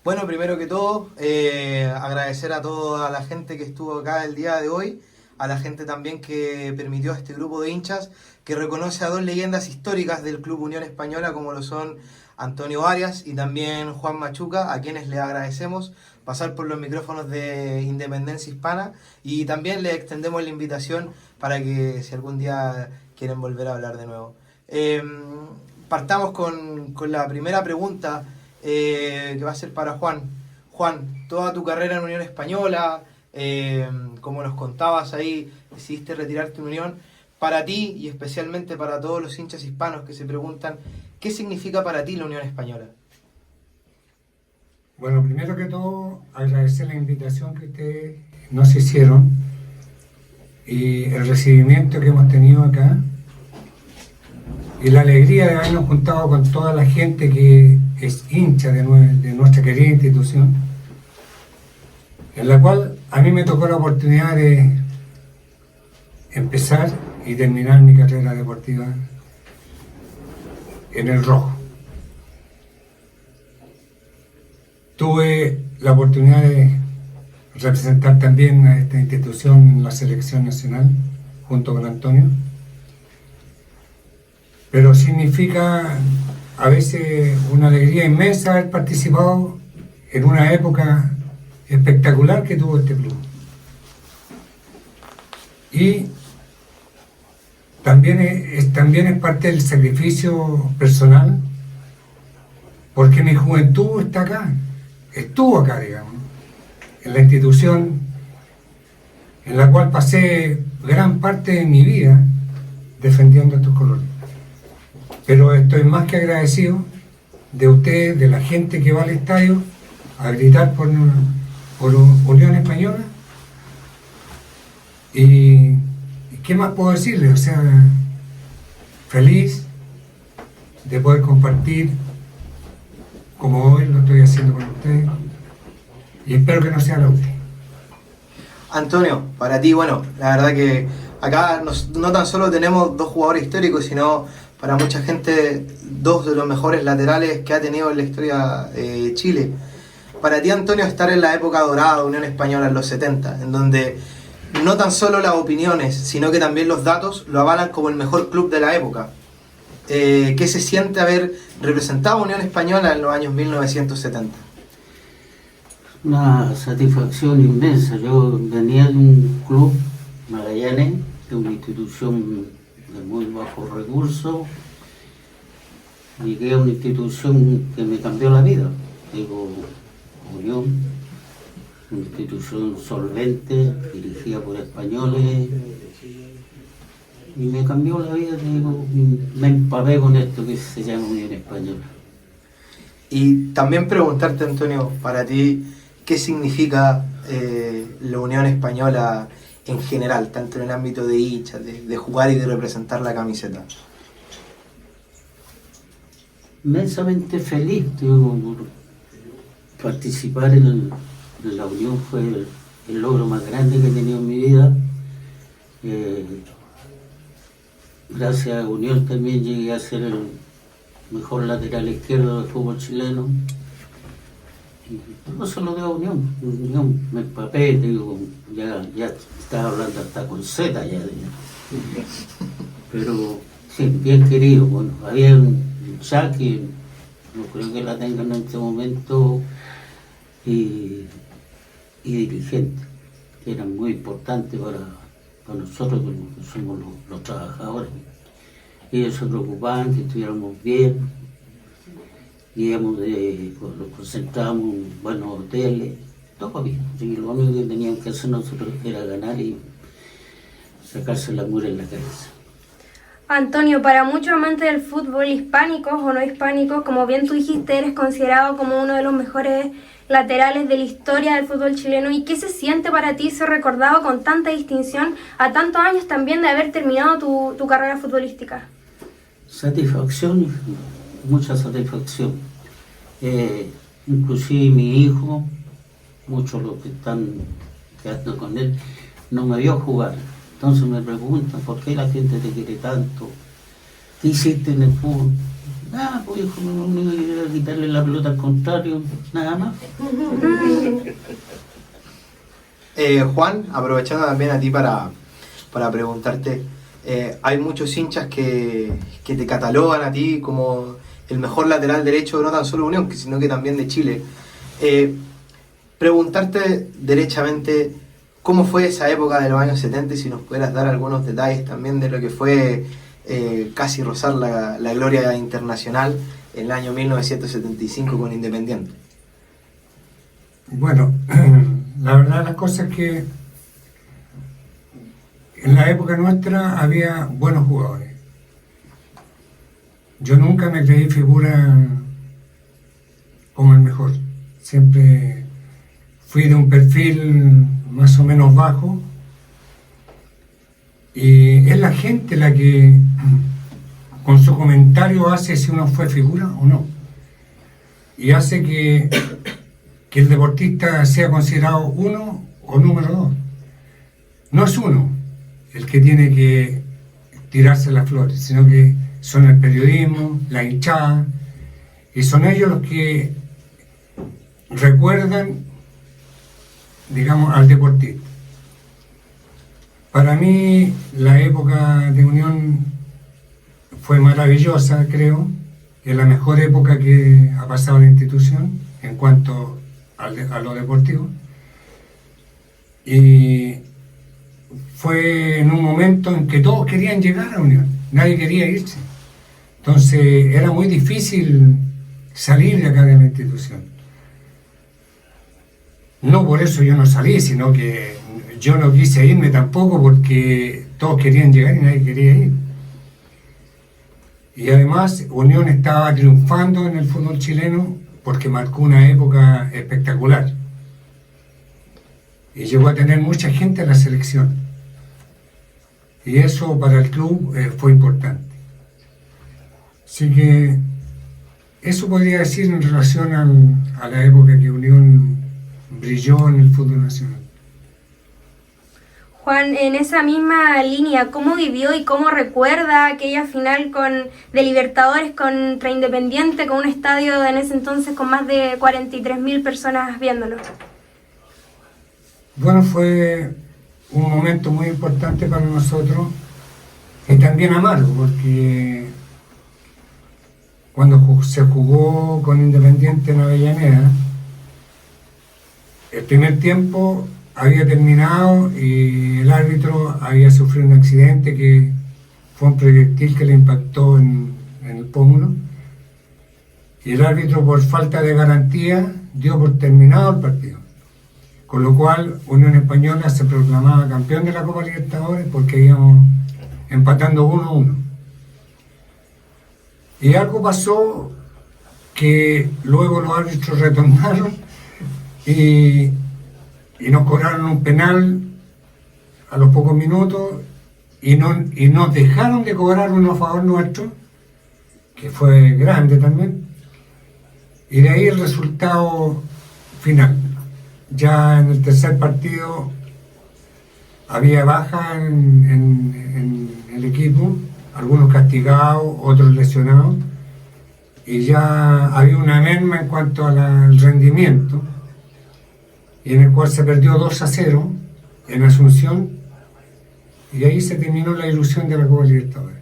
Bueno, primero que todo, agradecer a toda la gente que estuvo acá el día de hoy, a la gente también que permitió a este grupo de hinchas que reconoce a dos leyendas históricas del Club Unión Española como lo son Antonio Arias y también Juan Machuca, a quienes les agradecemos pasar por los micrófonos de Independencia Hispana y también les extendemos la invitación para que si algún día quieren volver a hablar de nuevo. Eh, Partamos con la primera pregunta que va a ser para Juan. Juan, toda tu carrera en Unión Española, como nos contabas ahí, decidiste retirarte en Unión. Para ti y especialmente para todos los hinchas hispanos que se preguntan, ¿qué significa para ti la Unión Española? Bueno, primero que todo, agradecer la invitación que ustedes nos hicieron y el recibimiento que hemos tenido acá y la alegría de habernos juntado con toda la gente que es hincha de nuestra querida institución, en la cual a mí me tocó la oportunidad de empezar y terminar mi carrera deportiva en el rojo. Tuve la oportunidad de representar también a esta institución en la selección nacional, junto con Antonio. Pero significa a veces una alegría inmensa haber participado en una época espectacular que tuvo este club. Y también es parte del sacrificio personal, porque mi juventud está acá, estuvo acá, digamos, en la institución en la cual pasé gran parte de mi vida defendiendo estos colores. Pero estoy más que agradecido de ustedes, de la gente que va al estadio a gritar por Unión Española. Y ¿qué más puedo decirles? O sea, feliz de poder compartir como hoy lo estoy haciendo con ustedes. Y espero que no sea la última. Antonio, para ti, bueno, la verdad que acá no tan solo tenemos dos jugadores históricos, sino para mucha gente dos de los mejores laterales que ha tenido en la historia de Chile. Para ti, Antonio, estar en la época dorada de Unión Española en los 70, en donde no tan solo las opiniones, sino que también los datos lo avalan como el mejor club de la época. ¿Qué se siente haber representado a Unión Española en los años 1970? Una satisfacción inmensa. Yo venía de un club Magallanes, de una institución de muy bajos recursos, llegué a una institución que me cambió la vida. Digo, Unión, una institución solvente, dirigida por españoles, y me cambió la vida. Digo, me empapé con esto que se llama Unión Española. Y también preguntarte, Antonio, para ti, ¿qué significa la Unión Española en general, tanto en el ámbito de hinchas, de jugar y de representar la camiseta? Inmensamente feliz, digo, por participar en la Unión fue el logro más grande que he tenido en mi vida. Gracias a Unión también llegué a ser el mejor lateral izquierdo del fútbol chileno. No solo de Unión, me empapé, digo, ya estaba hablando hasta con Z ya, pero sí, bien querido. Bueno, había un chat que no creo que la tengan en este momento y dirigentes, que eran muy importantes para nosotros que somos los trabajadores. Ellos se preocupaban que estuviéramos bien. Los concentrábamos en buenos hoteles, todo bien. Y lo único que tenían que hacer nosotros era ganar y sacarse la mugre en la cabeza. Antonio, para muchos amantes del fútbol, hispánicos o no hispánicos, como bien tú dijiste, eres considerado como uno de los mejores laterales de la historia del fútbol chileno. ¿Y qué se siente para ti ser recordado con tanta distinción a tantos años también de haber terminado tu carrera futbolística? Satisfacción, mucha satisfacción. Inclusive mi hijo, muchos los que están quedando con él, no me vio jugar. Entonces me preguntan, ¿por qué la gente te quiere tanto? ¿Qué hiciste en el fútbol? pues hijo, lo único que era quitarle la pelota al contrario, nada más. Juan, aprovechando también a ti para preguntarte, hay muchos hinchas que te catalogan a ti como el mejor lateral derecho, no tan solo de Unión, sino que también de Chile. Preguntarte derechamente, ¿cómo fue esa época de los años 70? Y si nos pudieras dar algunos detalles también de lo que fue casi rozar la gloria internacional en el año 1975 con Independiente. Bueno, la verdad las cosas es que en la época nuestra había buenos jugadores. Yo nunca me creí figura como el mejor. Siempre fui de un perfil más o menos bajo. Y es la gente la que con su comentario hace si uno fue figura o no. Y hace que el deportista sea considerado uno o número dos. No es uno el que tiene que tirarse las flores, sino que son el periodismo, la hinchada, y son ellos los que recuerdan, digamos, al deportista. Para mí la época de Unión fue maravillosa, creo, es la mejor época que ha pasado la institución en cuanto a lo deportivo, y fue en un momento en que todos querían llegar a Unión, nadie quería irse, entonces era muy difícil salir de acá de la institución. No por eso yo no salí, sino que yo no quise irme tampoco porque todos querían llegar y nadie quería ir. Y además Unión estaba triunfando en el fútbol chileno porque marcó una época espectacular y llegó a tener mucha gente en la selección, y eso para el club fue importante. Así que eso podría decir en relación a la época que Unión brilló en el fútbol nacional. Juan, en esa misma línea, ¿cómo vivió y cómo recuerda aquella final de Libertadores contra Independiente, con un estadio en ese entonces con más de 43.000 personas viéndolo? Bueno, fue un momento muy importante para nosotros y también amargo, porque cuando se jugó con Independiente en Avellaneda, el primer tiempo había terminado y el árbitro había sufrido un accidente que fue un proyectil que le impactó en el pómulo, y el árbitro, por falta de garantía, dio por terminado el partido, con lo cual Unión Española se proclamaba campeón de la Copa Libertadores porque íbamos empatando 1-1. Y algo pasó que luego los árbitros retornaron y nos cobraron un penal a los pocos minutos y nos dejaron de cobrar uno a favor nuestro, que fue grande también, y de ahí el resultado final. Ya en el tercer partido había baja en el equipo, algunos castigados, otros lesionados, y ya había una merma en cuanto al rendimiento, y en el cual se perdió 2-0 en Asunción, y ahí se terminó la ilusión de la Copa Libertadores.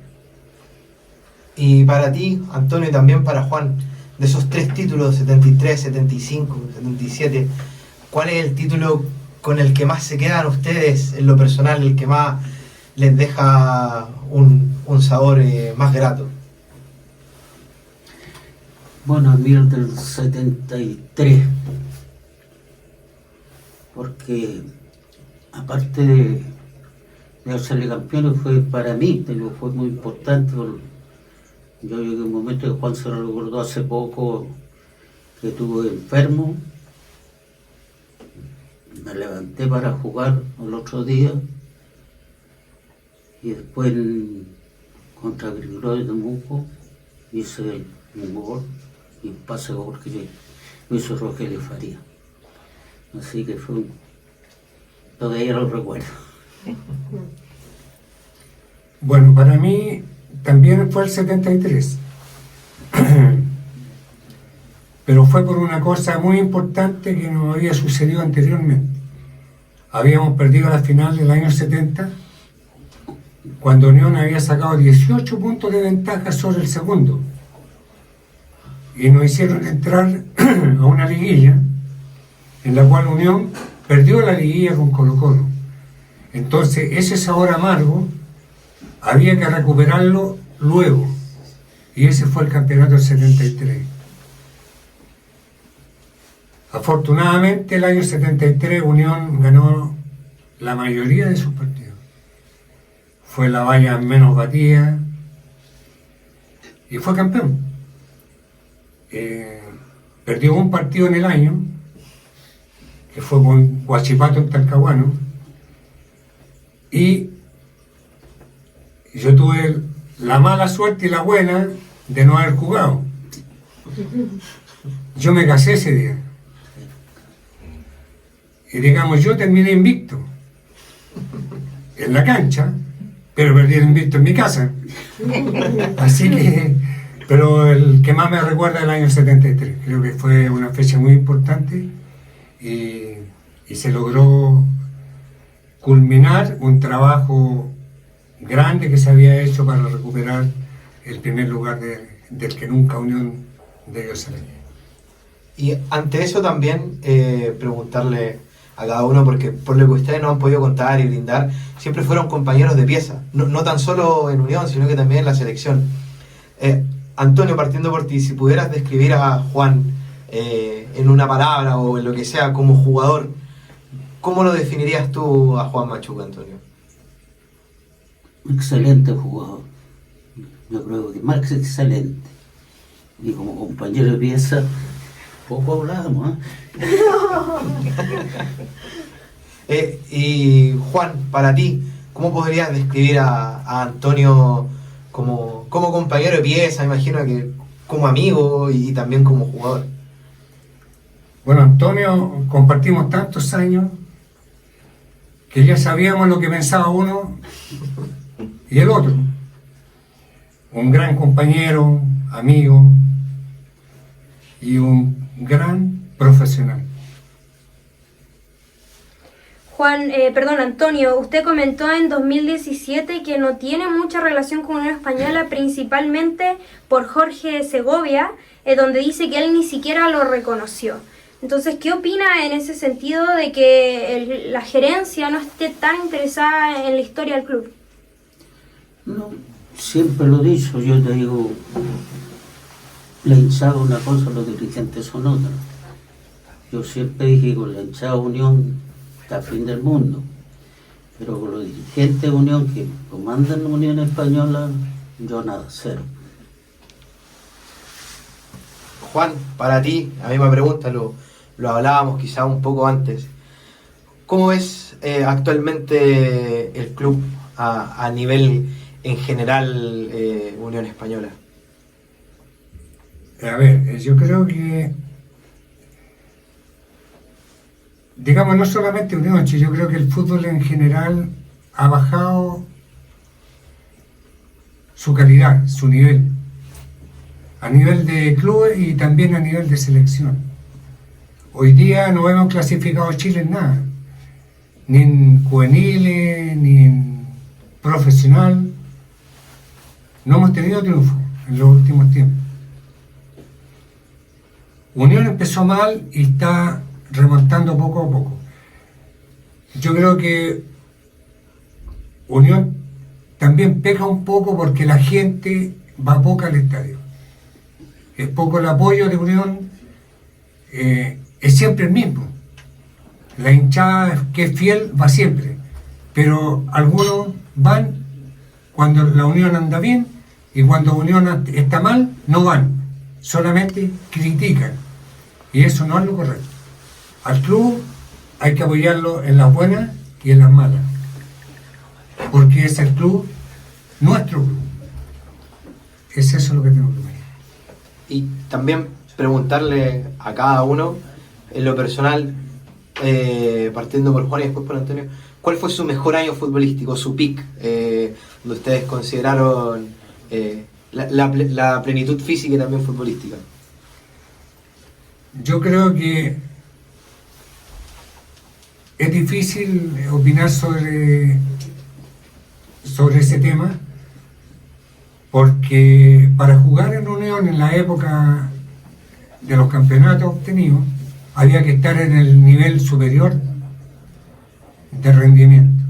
Y para ti, Antonio, y también para Juan, de esos 3 títulos, 73, 75, 77, ¿cuál es el título con el que más se quedan ustedes en lo personal, el que más les deja un sabor más grato? Bueno, a mí el del 73, porque aparte de hacerle campeón, fue para mí, pero fue muy importante. Yo llegué a un momento que Juan se lo recordó hace poco, que estuve enfermo, me levanté para jugar el otro día, y después contra Grigol de Temuco hice un gol y un pase de gol que lo hizo Rogelio Faría. Así que fue todavía lo recuerdo. Bueno, para mí también fue el 73, pero fue por una cosa muy importante que nos había sucedido anteriormente. Habíamos perdido la final del año 70, cuando Unión había sacado 18 puntos de ventaja sobre el segundo. Y nos hicieron entrar a una liguilla, en la cual Unión perdió la liguilla con Colo-Colo. Entonces, ese sabor amargo había que recuperarlo luego. Y ese fue el campeonato del 73. Afortunadamente, el año 73 Unión ganó la mayoría de sus partidos. Fue la valla menos batida y fue campeón. Perdió un partido en el año, que fue con Huachipato en Talcahuano, y yo tuve la mala suerte y la buena de no haber jugado. Yo me casé ese día. Y digamos, yo terminé invicto en la cancha, pero perdí el invicto en mi casa. Así que, pero el que más me recuerda es el año 73. Creo que fue una fecha muy importante y se logró culminar un trabajo grande que se había hecho para recuperar el primer lugar del que nunca Unión debió salir. Y ante eso también preguntarle a cada uno, porque por lo que ustedes nos han podido contar y brindar, siempre fueron compañeros de pieza, no tan solo en Unión, sino que también en la selección. Antonio, partiendo por ti, si pudieras describir a Juan en una palabra o en lo que sea como jugador, ¿cómo lo definirías tú a Juan Machuca, Antonio? Excelente jugador. Yo creo que más que excelente. Y como compañero de pieza, poco hablamos, Y Juan, para ti, ¿cómo podrías describir a Antonio como compañero de pieza? Me imagino que como amigo y también como jugador. Bueno, Antonio, compartimos tantos años que ya sabíamos lo que pensaba uno y el otro. Un gran compañero, amigo y un gran profesional. Juan, Antonio, usted comentó en 2017 que no tiene mucha relación con Unión Española, principalmente por Jorge Segovia, donde dice que él ni siquiera lo reconoció. Entonces, ¿qué opina en ese sentido de que la gerencia no esté tan interesada en la historia del club? No, siempre lo he dicho, yo te digo, la hinchada es una cosa, los dirigentes son otra. Yo siempre dije con la hinchada Unión está el fin del mundo, pero con los dirigentes de Unión que comandan la Unión Española, yo nada, cero. Juan, para ti, la misma pregunta, lo hablábamos quizá un poco antes. ¿Cómo ves actualmente el club a nivel en general Unión Española? A ver, yo creo que, digamos, no solamente Unión, yo creo que el fútbol en general ha bajado su calidad, su nivel, a nivel de clubes y también a nivel de selección. Hoy día no hemos clasificado a Chile en nada, ni en juveniles, ni en profesional. No hemos tenido triunfo en los últimos tiempos. Unión empezó mal y está remontando poco a poco. Yo creo que Unión también peca un poco porque la gente va poco al estadio. Es poco el apoyo de Unión, es siempre el mismo. La hinchada que es fiel va siempre, pero algunos van cuando la Unión anda bien y cuando Unión está mal, no van, solamente critican. Y eso no es lo correcto. Al club hay que apoyarlo en las buenas y en las malas, porque es el club, nuestro club. Es eso lo que tengo que ver. Y también preguntarle a cada uno, en lo personal, partiendo por Juan y después por Antonio, ¿cuál fue su mejor año futbolístico, su pick, donde ustedes consideraron la plenitud física y también futbolística. Yo creo que es difícil opinar sobre ese tema, porque para jugar en Unión en la época de los campeonatos obtenidos había que estar en el nivel superior de rendimiento,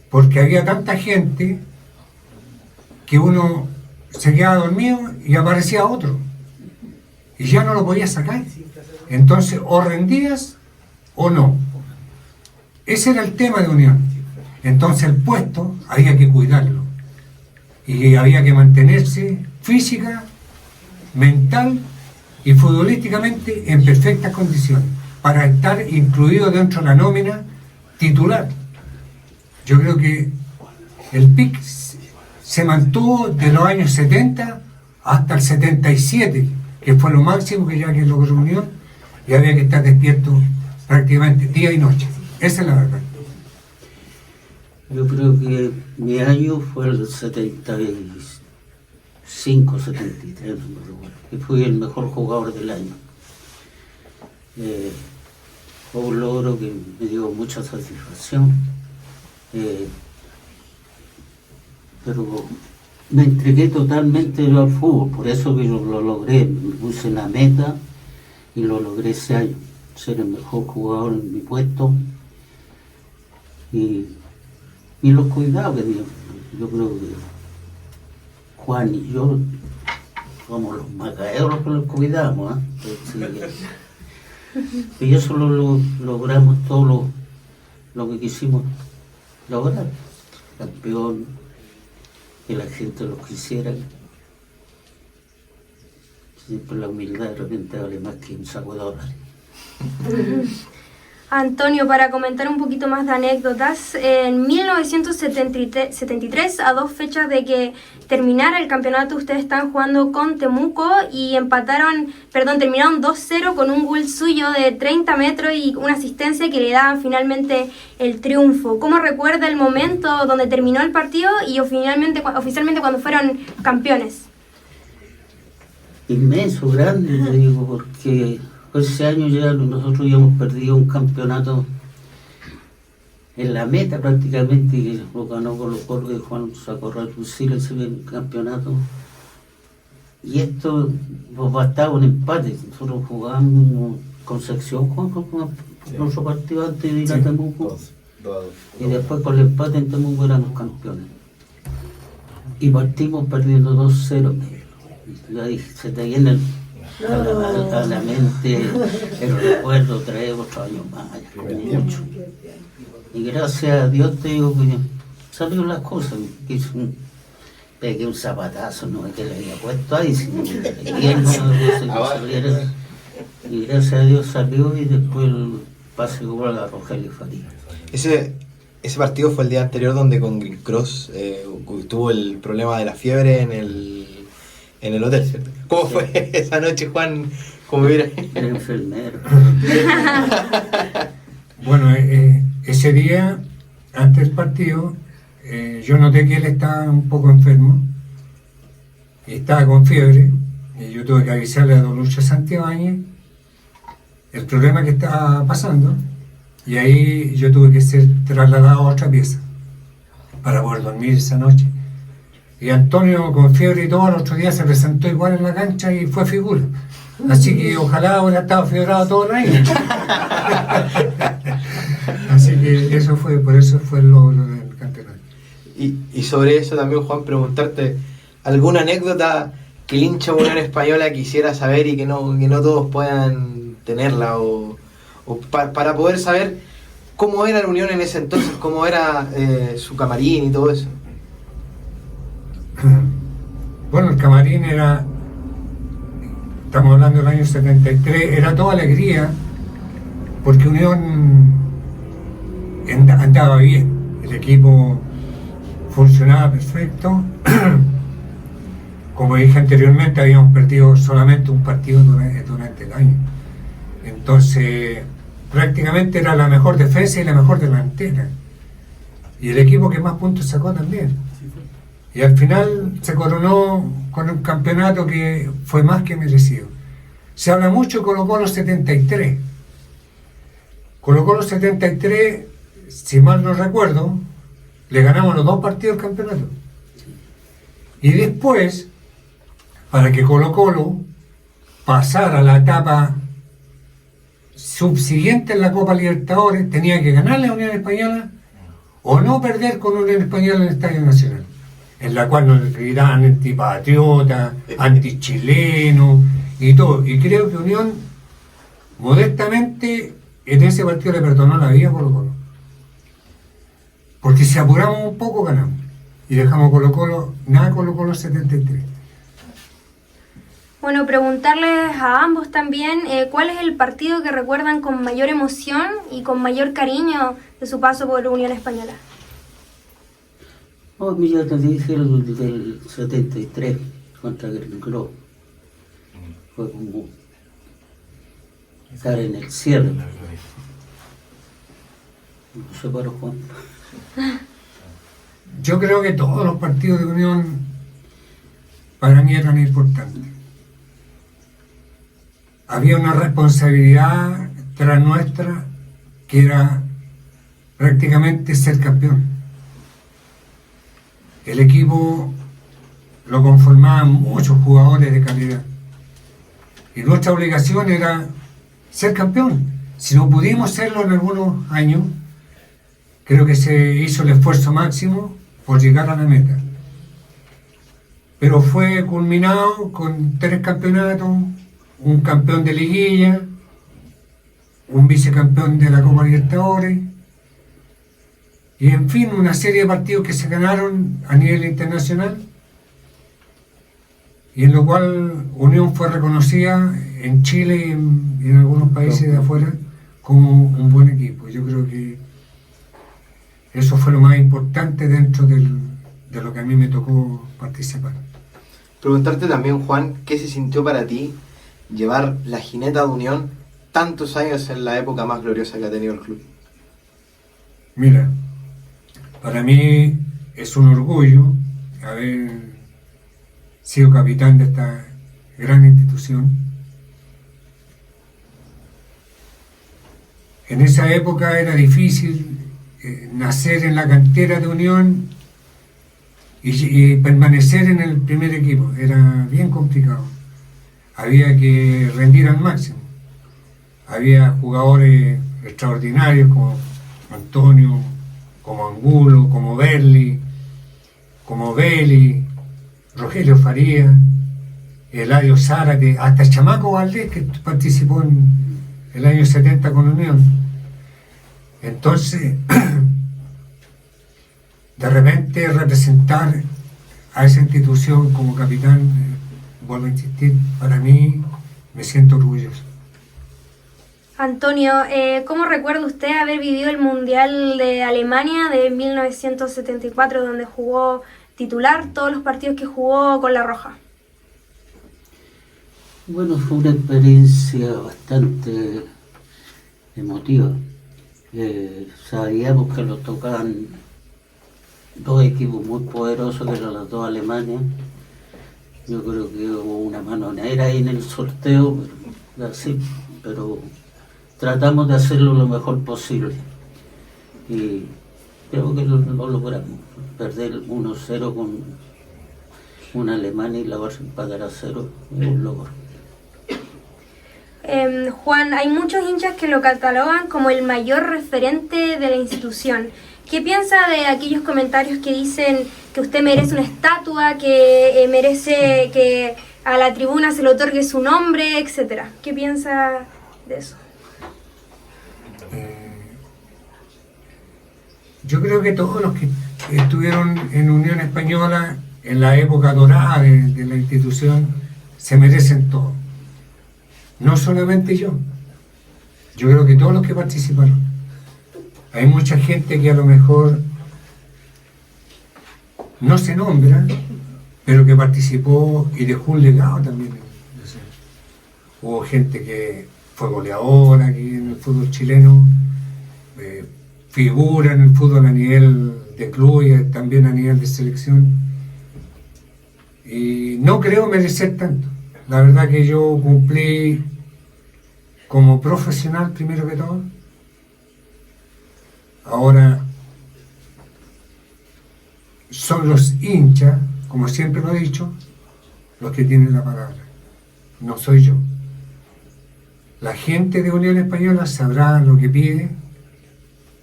porque había tanta gente que uno se quedaba dormido y aparecía otro y ya no lo podía sacar. Entonces o rendías o no. Ese era el tema de Unión. Entonces el puesto había que cuidarlo y había que mantenerse física, mental y futbolísticamente en perfectas condiciones para estar incluido dentro de la nómina titular. Yo creo que el PIC se mantuvo de los años 70 hasta el 77, que fue lo máximo que ya que logró Unión, y había que estar despierto prácticamente día y noche. Esa es la verdad. Yo creo que mi año fue el 75, 73, no me recuerdo, y fui el mejor jugador del año. Fue un logro que me dio mucha satisfacción, pero me entregué totalmente yo al fútbol, por eso que yo lo logré, me puse la meta y lo logré ese año, ser el mejor jugador en mi puesto y los cuidados que yo creo que Juan y yo somos los macaeros que los cuidamos, y eso lo logramos todo lo que quisimos lograr, campeón, que la gente lo quisiera. Siempre la humildad de repente vale más que un saco de dólares. Antonio, para comentar un poquito más de anécdotas, en 1973, a 2 fechas de que terminara el campeonato, ustedes estaban jugando con Temuco y terminaron 2-0 con un gol suyo de 30 metros y una asistencia que le daban finalmente el triunfo. ¿Cómo recuerda el momento donde terminó el partido y oficialmente cuando fueron campeones? Inmenso, grande, te digo, porque ese año ya nosotros ya hemos perdido un campeonato en la meta prácticamente, que lo ganó Colo-Colo, que Juan sacó reducir ese campeonato. Y esto nos bastaba un empate. Nosotros jugábamos Concepción con nuestro partido antes de ir a Temuco. Y después con el empate en Temuco éramos campeones. Y partimos perdiendo 2-0. Ya dije, se te viene a la mente el recuerdo, trae 8 años más, mucho. Y gracias a Dios te digo que salieron las cosas. Pegué un zapatazo, no es que le había puesto ahí, sino que le pegué, y gracias a Dios salió y después el pase igual a la Rogelio Faría. Ese partido fue el día anterior donde con Green Cross tuvo el problema de la fiebre en el hotel, ¿cierto? ¿Cómo fue esa noche, Juan? ¿Cómo era? Era enfermero. Bueno, ese día, antes del partido, yo noté que él estaba un poco enfermo y estaba con fiebre, y yo tuve que avisarle a don Lucho Santibáñez el problema que estaba pasando, y ahí yo tuve que ser trasladado a otra pieza para poder dormir esa noche. Y Antonio, con fiebre y todo, el otro día se presentó igual en la cancha y fue figura. Así que ojalá hubiera estado fiebrado todo el año. Así que eso fue, por eso fue el logro del campeonato. Y sobre eso también, Juan, preguntarte alguna anécdota que el hincha de Unión Española quisiera saber y que no todos puedan tenerla, o para poder saber cómo era la Unión en ese entonces, cómo era su camarín y todo eso. Bueno, el camarín era, estamos hablando del año 73, era toda alegría, porque Unión andaba bien, el equipo funcionaba perfecto. Como dije anteriormente, habíamos perdido solamente un partido durante el año. Entonces, prácticamente era la mejor defensa y la mejor delantera. Y el equipo que más puntos sacó también. Y al final se coronó con un campeonato que fue más que merecido. Se habla mucho de Colo-Colo 73. Colo-Colo 73, si mal no recuerdo, le ganamos los 2 partidos del campeonato. Y después, para que Colo-Colo pasara a la etapa subsiguiente en la Copa Libertadores, tenía que ganar la Unión Española o no perder con Unión Española en el Estadio Nacional, en la cual nos dirán antipatriota, antichileno y todo. Y creo que Unión, modestamente, en ese partido le perdonó la vida a Colo-Colo. Porque si apuramos un poco, ganamos. Y dejamos Colo-Colo, nada Colo-Colo 73. Bueno, preguntarles a ambos también, ¿cuál es el partido que recuerdan con mayor emoción y con mayor cariño de su paso por Unión Española? Oh, mira, te dije el del 73 contra Grengro. Fue como estar en el cielo. No sé para Juan. Yo creo que todos los partidos de Unión para mí eran importantes. Había una responsabilidad tras nuestra que era prácticamente ser campeón. El equipo lo conformaban muchos jugadores de calidad. Y nuestra obligación era ser campeón. Si no pudimos serlo en algunos años, creo que se hizo el esfuerzo máximo por llegar a la meta. Pero fue culminado con 3 campeonatos, un campeón de liguilla, un vicecampeón de la Copa Libertadores, y en fin, una serie de partidos que se ganaron a nivel internacional, y en lo cual Unión fue reconocida en Chile y en algunos países de afuera como un buen equipo. Yo creo que eso fue lo más importante dentro de lo que a mí me tocó participar. Preguntarte también, Juan, ¿qué se sintió para ti llevar la jineta de Unión tantos años en la época más gloriosa que ha tenido el club? Mira, para mí es un orgullo haber sido capitán de esta gran institución. En esa época era difícil nacer en la cantera de Unión y permanecer en el primer equipo. Era bien complicado. Había que rendir al máximo. Había jugadores extraordinarios como Antonio, como Angulo, como Berli, como Beli, Rogelio Faría, Eladio Zárate, hasta Chamaco Valdés, que participó en el año 70 con Unión. Entonces, de repente representar a esa institución como capitán, vuelvo a insistir, para mí me siento orgulloso. Antonio, ¿cómo recuerda usted haber vivido el Mundial de Alemania de 1974, donde jugó titular todos los partidos que jugó con la Roja? Bueno, fue una experiencia bastante emotiva. Sabíamos que nos tocaban 2 equipos muy poderosos, que eran las 2 Alemanias. Yo creo que hubo una manonera ahí en el sorteo, pero tratamos de hacerlo lo mejor posible. Y creo que lo logramos. Perder 1-0 con una Alemania y la otra empatar a 0 es un logro. Juan, hay muchos hinchas que lo catalogan como el mayor referente de la institución. ¿Qué piensa de aquellos comentarios que dicen que usted merece una estatua, que merece que a la tribuna se le otorgue su nombre, etcétera? ¿Qué piensa de eso? Yo creo que todos los que estuvieron en Unión Española en la época dorada de la institución se merecen todo. No solamente yo. Yo creo que todos los que participaron. Hay mucha gente que a lo mejor no se nombra, pero que participó y dejó un legado también. Hubo gente que fue goleadora aquí en el fútbol chileno, figura en el fútbol a nivel de club y también a nivel de selección. Y no creo merecer tanto. La verdad que yo cumplí como profesional primero que todo. Ahora son los hinchas, como siempre lo he dicho, los que tienen la palabra. No soy yo. La gente de Unión Española sabrá lo que pide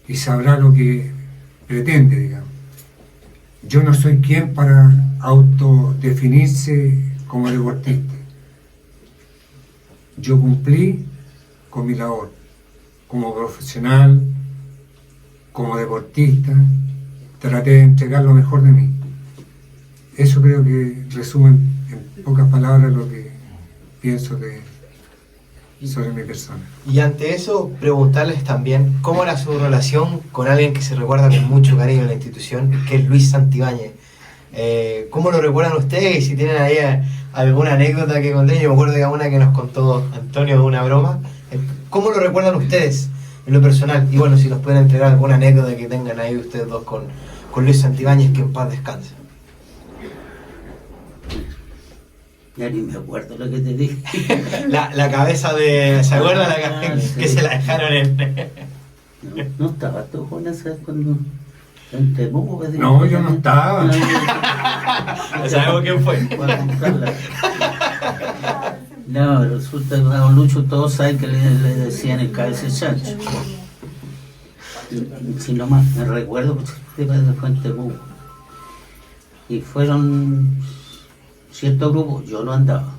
y sabrá lo que pretende, digamos. Yo no soy quien para autodefinirse como deportista. Yo cumplí con mi labor como profesional, como deportista, traté de entregar lo mejor de mí. Eso creo que resume en pocas palabras lo que pienso sobre mi persona. Y ante eso, preguntarles también cómo era su relación con alguien que se recuerda con mucho cariño en la institución, que es Luis Santibáñez. ¿Cómo lo recuerdan ustedes? Y si tienen ahí alguna anécdota que contar. Yo me acuerdo de una que nos contó Antonio de una broma. ¿Cómo lo recuerdan ustedes en lo personal? Y bueno, si nos pueden entregar alguna anécdota que tengan ahí ustedes dos con Luis Santibáñez, que en paz descanse. Ya ni me acuerdo lo que te dije. La cabeza de... ¿Se acuerdan la cabeza que se la dejaron en...? No estaba tú con esa cuando... En Temuco, no, yo no estaba. ¿Sabemos quién fue? No, resulta que a don Lucho todos saben que le decían el cabeza de chancho. Si no más me recuerdo, pues fue en Temuco. Y fueron ciertos grupos, yo no andaba,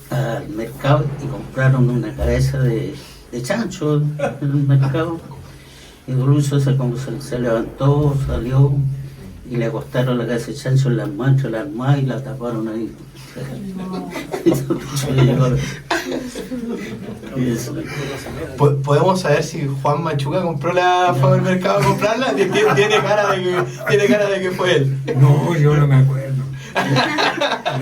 al mercado y compraron una cabeza de chancho en el mercado. Y don Lucho se levantó, salió y le acostaron la cabeza de chancho en las manchas, la armadas y la taparon ahí. ¿Podemos saber si Juan Machuca compró fue al mercado a comprarla? Tiene cara de que fue él. No, yo no me acuerdo.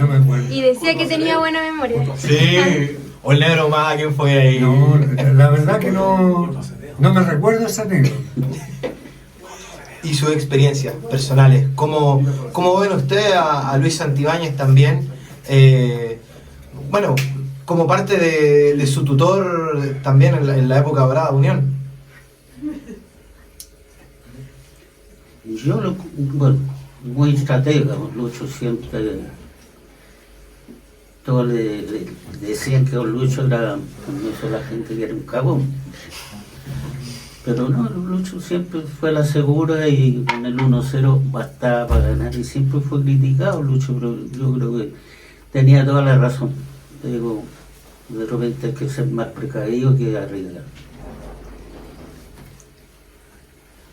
No me acuerdo. Y decía que tenía buena memoria. Sí. O el negro más, ¿quién fue ahí? No, la verdad que no me recuerdo esa anécdota. Y sus experiencias personales. ¿Cómo ven ustedes a Luis Santibáñez también? Bueno, como parte de su tutor también en la época dorada de Unión. Bueno, muy estratega, don Lucho siempre. Todos le decían que don Lucho era, con eso la gente que era un cagón. Pero no, Lucho siempre fue la segura y con el 1-0 bastaba para ganar. Y siempre fue criticado Lucho, pero yo creo que tenía toda la razón. Te digo, de repente hay que ser más precavido que arriesgar.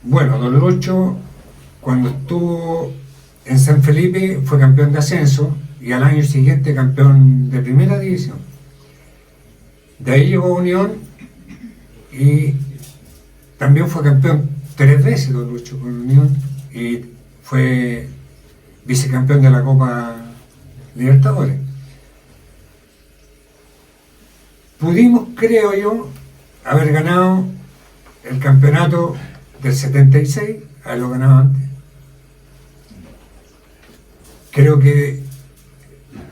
Bueno, don Lucho, cuando estuvo en San Felipe, fue campeón de ascenso y al año siguiente campeón de primera división. De ahí llegó a Unión y también fue campeón 3 veces don Lucho con Unión y fue vicecampeón de la Copa Libertadores. Pudimos, creo yo, haber ganado el campeonato del 76, haberlo ganado antes. Creo que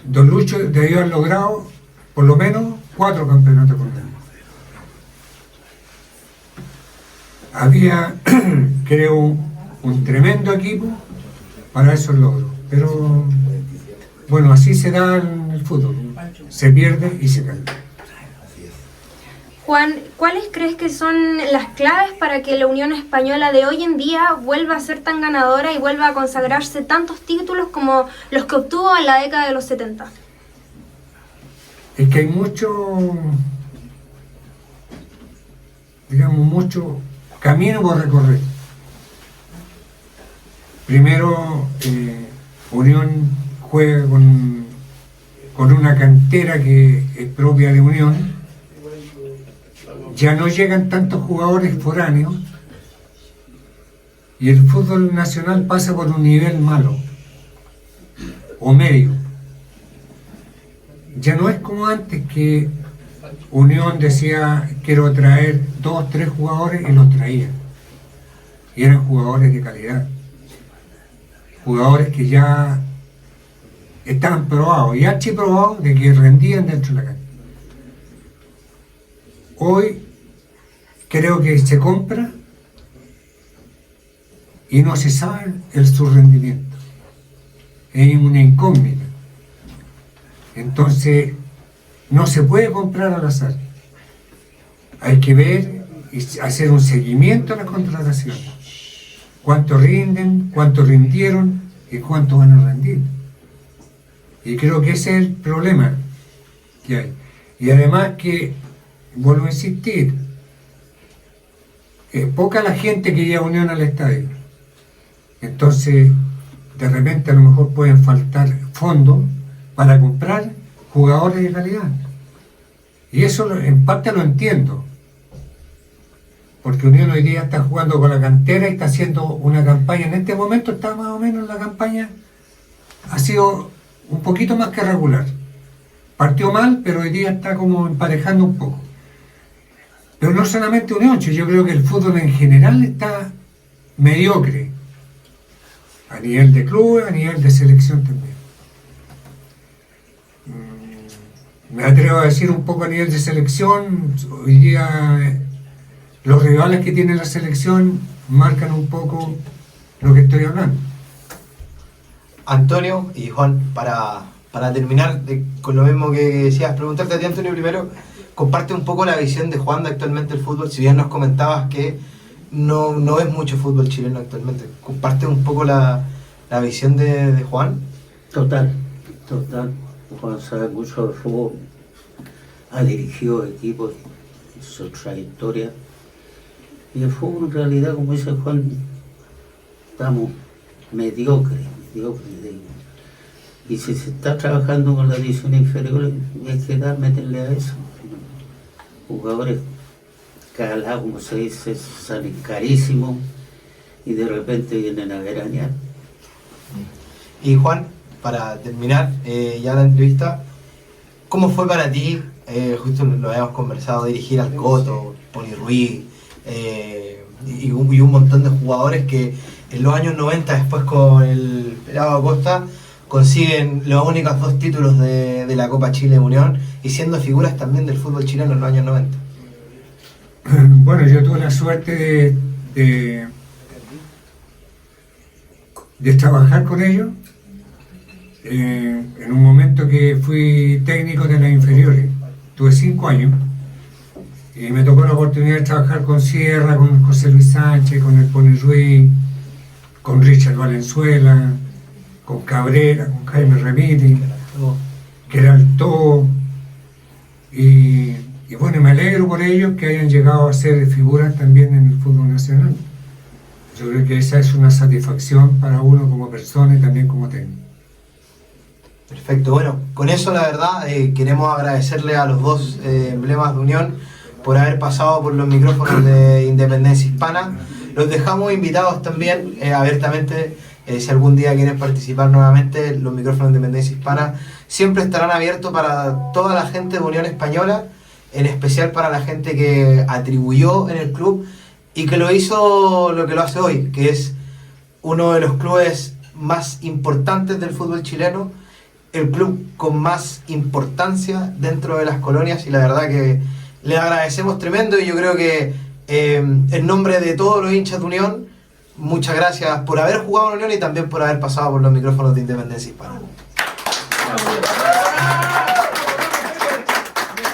don Lucho debió haber logrado por lo menos 4 campeonatos con él. Había, creo, un tremendo equipo para esos logros, pero bueno, así se da en el fútbol, se pierde y se gana. Juan, ¿cuáles crees que son las claves para que la Unión Española de hoy en día vuelva a ser tan ganadora y vuelva a consagrarse tantos títulos como los que obtuvo en la década de los 70? Es que hay mucho camino por recorrer. Primero, Unión juega con una cantera que es propia de Unión. Ya no llegan tantos jugadores foráneos y el fútbol nacional pasa por un nivel malo o medio. Ya no es como antes que Unión decía quiero traer 2, 3 jugadores y los traía. Y eran jugadores de calidad. Jugadores que ya estaban probados y archiprobados de que rendían dentro de la cancha. Hoy creo que se compra y no se sabe su rendimiento. Es una incógnita. Entonces, no se puede comprar al azar. Hay que ver y hacer un seguimiento a las contrataciones. Cuánto rinden, cuánto rindieron y cuánto van a rendir. Y creo que ese es el problema que hay. Y además que, vuelvo a insistir, es poca la gente que lleva Unión al estadio. Entonces, de repente a lo mejor pueden faltar fondos para comprar jugadores de calidad. Y eso en parte lo entiendo. Porque Unión hoy día está jugando con la cantera y está haciendo una campaña. En este momento está más o menos la campaña, ha sido un poquito más que regular. Partió mal, pero hoy día está como emparejando un poco. Pero no solamente Unión, yo creo que el fútbol en general está mediocre. A nivel de club, a nivel de selección también. Me atrevo a decir un poco a nivel de selección, hoy día los rivales que tiene la selección marcan un poco lo que estoy hablando. Antonio y Juan, para terminar con lo mismo que decías, preguntarte a ti, Antonio, primero, comparte un poco la visión de Juan de actualmente el fútbol, si bien nos comentabas que no es mucho fútbol chileno actualmente. Comparte un poco la visión de Juan. Total. Juan sabe mucho de fútbol, ha dirigido equipos, su trayectoria. Y el fútbol en realidad, como dice Juan, estamos mediocres. Y si se está trabajando con la división inferior, hay que meterle a eso. Jugadores calados, como se dice, salen carísimos y de repente vienen a veranear. Y Juan, para terminar ya la entrevista, ¿cómo fue para ti, justo lo habíamos conversado, dirigir al Coto, Pony Ruiz y un montón de jugadores que en los años 90, después con el Pelado Acosta, consiguen los únicos 2 títulos de la Copa Chile Unión y siendo figuras también del fútbol chileno en los años 90? Bueno, yo tuve la suerte de trabajar con ellos en un momento que fui técnico de las inferiores. Tuve 5 años y me tocó la oportunidad de trabajar con Sierra, con José Luis Sánchez, con el Pony Ruiz, con Richard Valenzuela, con Cabrera, con Jaime Remiri, que era el todo. Y bueno, me alegro por ellos que hayan llegado a ser figuras también en el fútbol nacional. Yo creo que esa es una satisfacción para uno como persona y también como técnico. Perfecto, bueno, con eso la verdad queremos agradecerle a los 2 emblemas de Unión por haber pasado por los micrófonos de Independencia Hispana. Los dejamos invitados también abiertamente, si algún día quieren participar nuevamente, los micrófonos de Independencia Hispana siempre estarán abiertos para toda la gente de Unión Española, en especial para la gente que atribuyó en el club y que lo hizo lo que lo hace hoy, que es uno de los clubes más importantes del fútbol chileno, el club con más importancia dentro de las colonias, y la verdad que le agradecemos tremendo. Y yo creo que en nombre de todos los hinchas de Unión, muchas gracias por haber jugado en Unión y también por haber pasado por los micrófonos de Independencia Hispana.